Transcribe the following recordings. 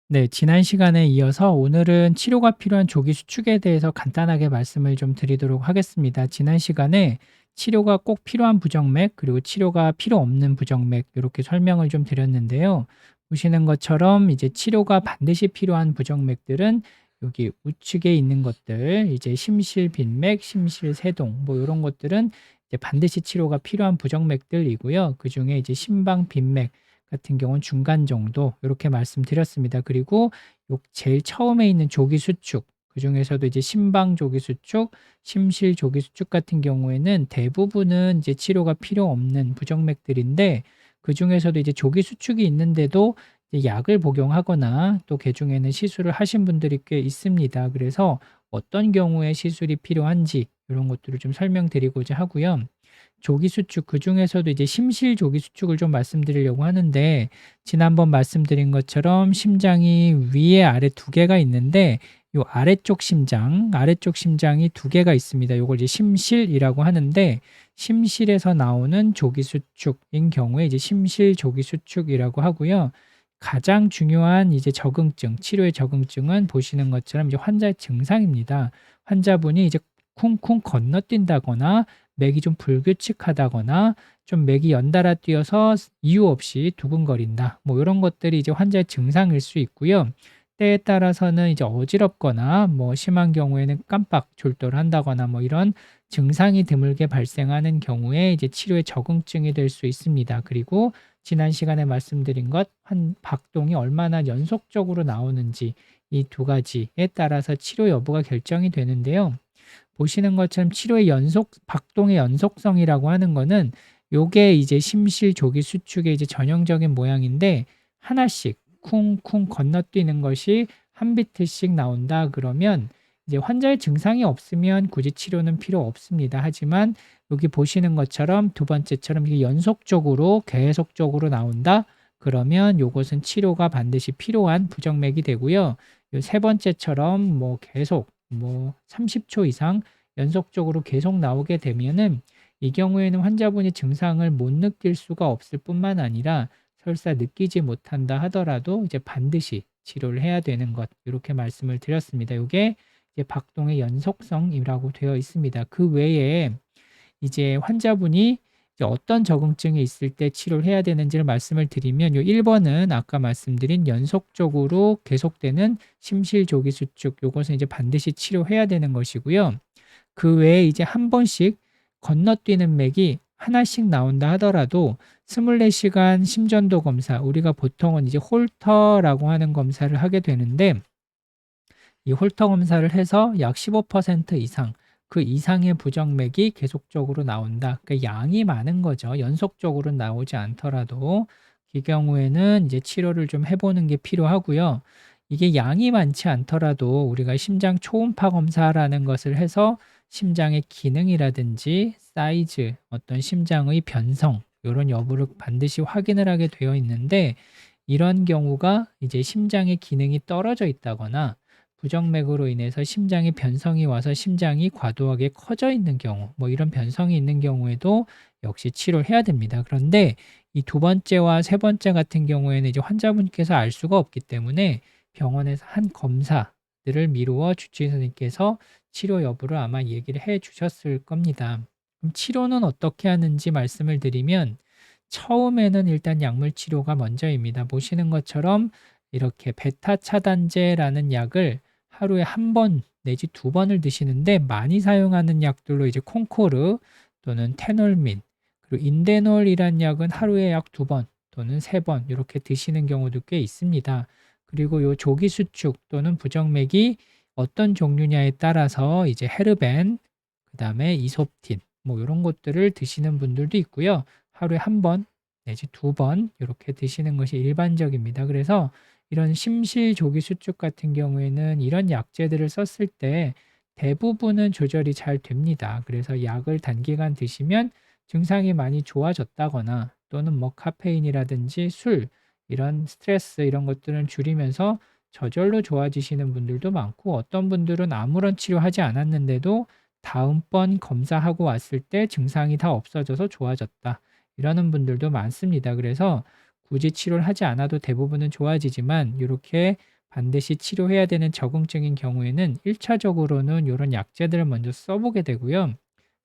네, 지난 시간에 이어서 오늘은 치료가 필요한 조기 수축에 대해서 간단하게 말씀을 좀 드리도록 하겠습니다. 지난 시간에 치료가 꼭 필요한 부정맥, 그리고 치료가 필요 없는 부정맥, 이렇게 설명을 좀 드렸는데요. 보시는 것처럼 이제 치료가 반드시 필요한 부정맥들은 여기 우측에 있는 것들, 이제 심실빈맥, 심실세동, 뭐 이런 것들은 이제 반드시 치료가 필요한 부정맥들이고요. 그 중에 이제 심방빈맥 같은 경우는 중간 정도 이렇게 말씀드렸습니다. 그리고 요 제일 처음에 있는 조기 수축, 그중에서도 이제 심방 조기 수축, 심실 조기 수축 같은 경우에는 대부분은 이제 치료가 필요 없는 부정맥들인데, 그중에서도 이제 조기 수축이 있는데도 이제 약을 복용하거나 또 그중에는 시술을 하신 분들이 꽤 있습니다. 그래서 어떤 경우에 시술이 필요한지 이런 것들을 좀 설명드리고자 하고요. 조기 수축, 그중에서도 이제 심실 조기 수축을 좀 말씀드리려고 하는데, 지난번 말씀드린 것처럼 심장이 위에 아래 두 개가 있는데 요 아래쪽 심장이 두 개가 있습니다. 요걸 이제 심실이라고 하는데, 심실에서 나오는 조기 수축인 경우에 이제 심실 조기 수축이라고 하고요. 가장 중요한 이제 적응증, 치료의 적응증은 보시는 것처럼 이제 환자의 증상입니다. 환자분이 이제 쿵쿵 건너뛴다거나 맥이 좀 불규칙하다거나 좀 맥이 연달아 뛰어서 이유 없이 두근거린다. 뭐 이런 것들이 이제 환자의 증상일 수 있고요. 때에 따라서는 이제 어지럽거나 뭐 심한 경우에는 깜빡 졸도를 한다거나 뭐 이런 증상이 드물게 발생하는 경우에 이제 치료의 적응증이 될 수 있습니다. 그리고 지난 시간에 말씀드린 것, 한 박동이 얼마나 연속적으로 나오는지 이 두 가지에 따라서 치료 여부가 결정이 되는데요. 보시는 것처럼 치료의 박동의 연속성이라고 하는 거는 요게 이제 심실 조기 수축의 이제 전형적인 모양인데, 하나씩 쿵쿵 건너뛰는 것이 한 비트씩 나온다 그러면 이제 환자의 증상이 없으면 굳이 치료는 필요 없습니다. 하지만 여기 보시는 것처럼 두 번째처럼 이게 연속적으로 계속적으로 나온다 그러면 요것은 치료가 반드시 필요한 부정맥이 되고요. 요 세 번째처럼 뭐 계속 뭐 30초 이상 연속적으로 계속 나오게 되면은 이 경우에는 환자분이 증상을 못 느낄 수가 없을 뿐만 아니라 설사 느끼지 못한다 하더라도 이제 반드시 치료를 해야 되는 것, 이렇게 말씀을 드렸습니다. 이게 이제 박동의 연속성이라고 되어 있습니다. 그 외에 이제 환자분이 이제 어떤 적응증이 있을 때 치료를 해야 되는지를 말씀을 드리면, 요 1번은 아까 말씀드린 연속적으로 계속되는 심실조기 수축, 요것은 이제 반드시 치료해야 되는 것이고요. 그 외에 이제 한 번씩 건너뛰는 맥이 하나씩 나온다 하더라도 24시간 심전도 검사, 우리가 보통은 이제 홀터라고 하는 검사를 하게 되는데, 이 홀터 검사를 해서 약 15% 이상, 그 이상의 부정맥이 계속적으로 나온다. 그러니까 양이 많은 거죠. 연속적으로 나오지 않더라도. 이 경우에는 이제 치료를 좀 해보는 게 필요하고요. 이게 양이 많지 않더라도 우리가 심장 초음파 검사라는 것을 해서 심장의 기능이라든지 사이즈, 어떤 심장의 변성, 이런 여부를 반드시 확인을 하게 되어 있는데, 이런 경우가 이제 심장의 기능이 떨어져 있다거나 부정맥으로 인해서 심장의 변성이 와서 심장이 과도하게 커져 있는 경우, 뭐 이런 변성이 있는 경우에도 역시 치료를 해야 됩니다. 그런데 이 두 번째와 세 번째 같은 경우에는 이제 환자분께서 알 수가 없기 때문에 병원에서 한 검사들을 미루어 주치의 선생님께서 치료 여부를 아마 얘기를 해 주셨을 겁니다. 그럼 치료는 어떻게 하는지 말씀을 드리면, 처음에는 일단 약물 치료가 먼저입니다. 보시는 것처럼 이렇게 베타 차단제라는 약을 하루에 한 번 내지 두 번을 드시는데, 많이 사용하는 약들로 이제 콩코르 또는 테놀민, 그리고 인데놀이란 약은 하루에 약 두 번 또는 세 번 이렇게 드시는 경우도 꽤 있습니다. 그리고 요 조기 수축 또는 부정맥이 어떤 종류냐에 따라서 이제 헤르벤, 그다음에 이솝틴 뭐 요런 것들을 드시는 분들도 있고요. 하루에 한 번 내지 두 번 이렇게 드시는 것이 일반적입니다. 그래서 이런 심실 조기 수축 같은 경우에는 이런 약제들을 썼을 때 대부분은 조절이 잘 됩니다. 그래서 약을 단기간 드시면 증상이 많이 좋아졌다거나 또는 뭐 카페인이라든지 술, 이런 스트레스 이런 것들은 줄이면서 저절로 좋아지시는 분들도 많고, 어떤 분들은 아무런 치료하지 않았는데도 다음번 검사하고 왔을 때 증상이 다 없어져서 좋아졌다, 이러는 분들도 많습니다. 그래서 굳이 치료를 하지 않아도 대부분은 좋아지지만, 이렇게 반드시 치료해야 되는 적응증인 경우에는 1차적으로는 요런 약제들을 먼저 써보게 되고요.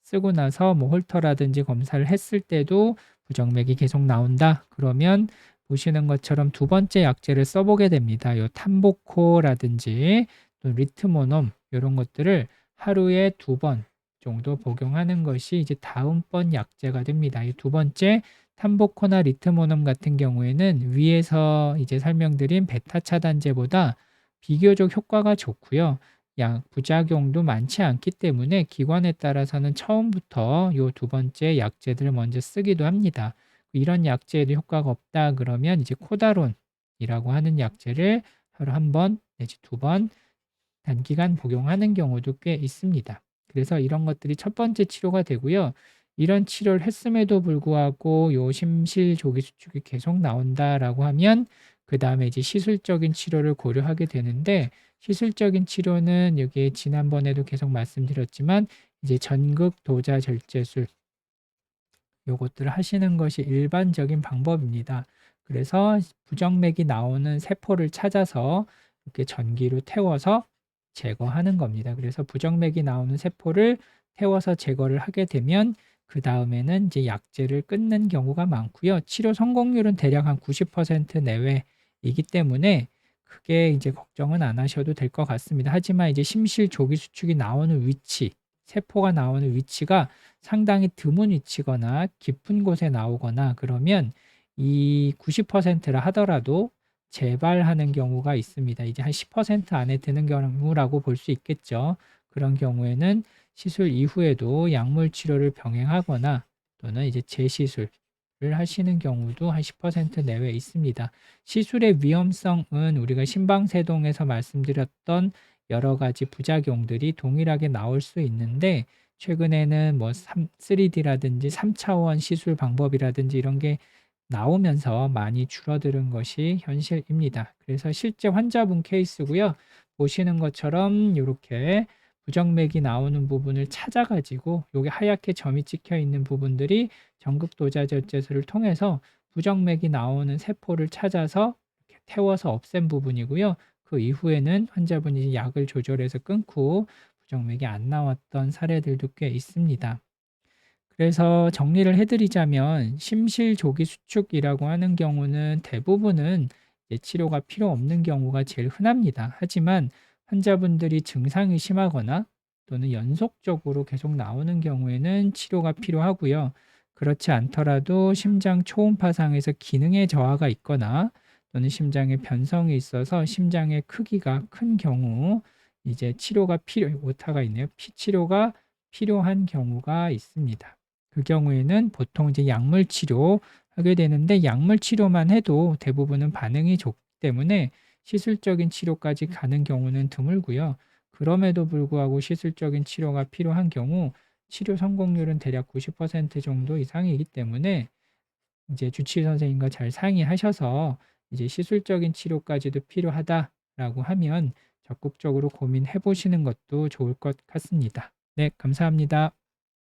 쓰고 나서 뭐 홀터라든지 검사를 했을 때도 부정맥이 계속 나온다. 그러면 보시는 것처럼 두 번째 약제를 써보게 됩니다. 요 탄보코라든지 또 리트모놈 요런 것들을 하루에 2번 정도 복용하는 것이 이제 다음번 약제가 됩니다. 이 두 번째 탄보코나 리트모놈 같은 경우에는 위에서 이제 설명드린 베타 차단제보다 비교적 효과가 좋고요. 약 부작용도 많지 않기 때문에 기관에 따라서는 처음부터 요 두 번째 약제들을 먼저 쓰기도 합니다. 이런 약제에도 효과가 없다 그러면 이제 코다론이라고 하는 약제를 하루 한 번 내지 2번 단기간 복용하는 경우도 꽤 있습니다. 그래서 이런 것들이 첫 번째 치료가 되고요. 이런 치료를 했음에도 불구하고 요 심실 조기 수축이 계속 나온다라고 하면 그다음에 이제 시술적인 치료를 고려하게 되는데 시술적인 치료는 여기 지난번에도 계속 말씀드렸지만 이제 전극 도자 절제술 요것들을 하시는 것이 일반적인 방법입니다. 그래서 부정맥이 나오는 세포를 찾아서 이렇게 전기로 태워서 제거하는 겁니다. 그래서 부정맥이 나오는 세포를 태워서 제거를 하게 되면 그 다음에는 이제 약제를 끊는 경우가 많고요. 치료 성공률은 대략 한 90% 내외이기 때문에 크게 이제 걱정은 안 하셔도 될 것 같습니다. 하지만 이제 심실 조기 수축이 나오는 위치, 세포가 나오는 위치가 상당히 드문 위치거나 깊은 곳에 나오거나 그러면 이 90%라 하더라도 재발하는 경우가 있습니다. 이제 한 10% 안에 드는 경우라고 볼 수 있겠죠. 그런 경우에는 시술 이후에도 약물 치료를 병행하거나 또는 이제 재시술을 하시는 경우도 한 10% 내외 있습니다. 시술의 위험성은 우리가 심방세동에서 말씀드렸던 여러 가지 부작용들이 동일하게 나올 수 있는데 최근에는 뭐 3D라든지 3차원 시술 방법이라든지 이런 게 나오면서 많이 줄어드는 것이 현실입니다. 그래서 실제 환자분 케이스고요. 보시는 것처럼 이렇게 부정맥이 나오는 부분을 찾아가지고 여기 하얗게 점이 찍혀 있는 부분들이 전극도자절제술을 통해서 부정맥이 나오는 세포를 찾아서 이렇게 태워서 없앤 부분이고요. 그 이후에는 환자분이 약을 조절해서 끊고 부정맥이 안 나왔던 사례들도 꽤 있습니다. 그래서 정리를 해드리자면 심실조기 수축이라고 하는 경우는 대부분은 이제 치료가 필요 없는 경우가 제일 흔합니다. 하지만 환자분들이 증상이 심하거나 또는 연속적으로 계속 나오는 경우에는 치료가 필요하고요. 그렇지 않더라도 심장 초음파상에서 기능의 저하가 있거나 또는 심장에 변성이 있어서 심장의 크기가 큰 경우 이제 치료가 오타가 있네요. 치료가 필요한 경우가 있습니다. 그 경우에는 보통 이제 약물 치료하게 되는데 약물 치료만 해도 대부분은 반응이 좋기 때문에 시술적인 치료까지 가는 경우는 드물고요. 그럼에도 불구하고 시술적인 치료가 필요한 경우 치료 성공률은 대략 90% 정도 이상이기 때문에 이제 주치의 선생님과 잘 상의하셔서 이제 시술적인 치료까지도 필요하다라고 하면 적극적으로 고민해 보시는 것도 좋을 것 같습니다. 네, 감사합니다.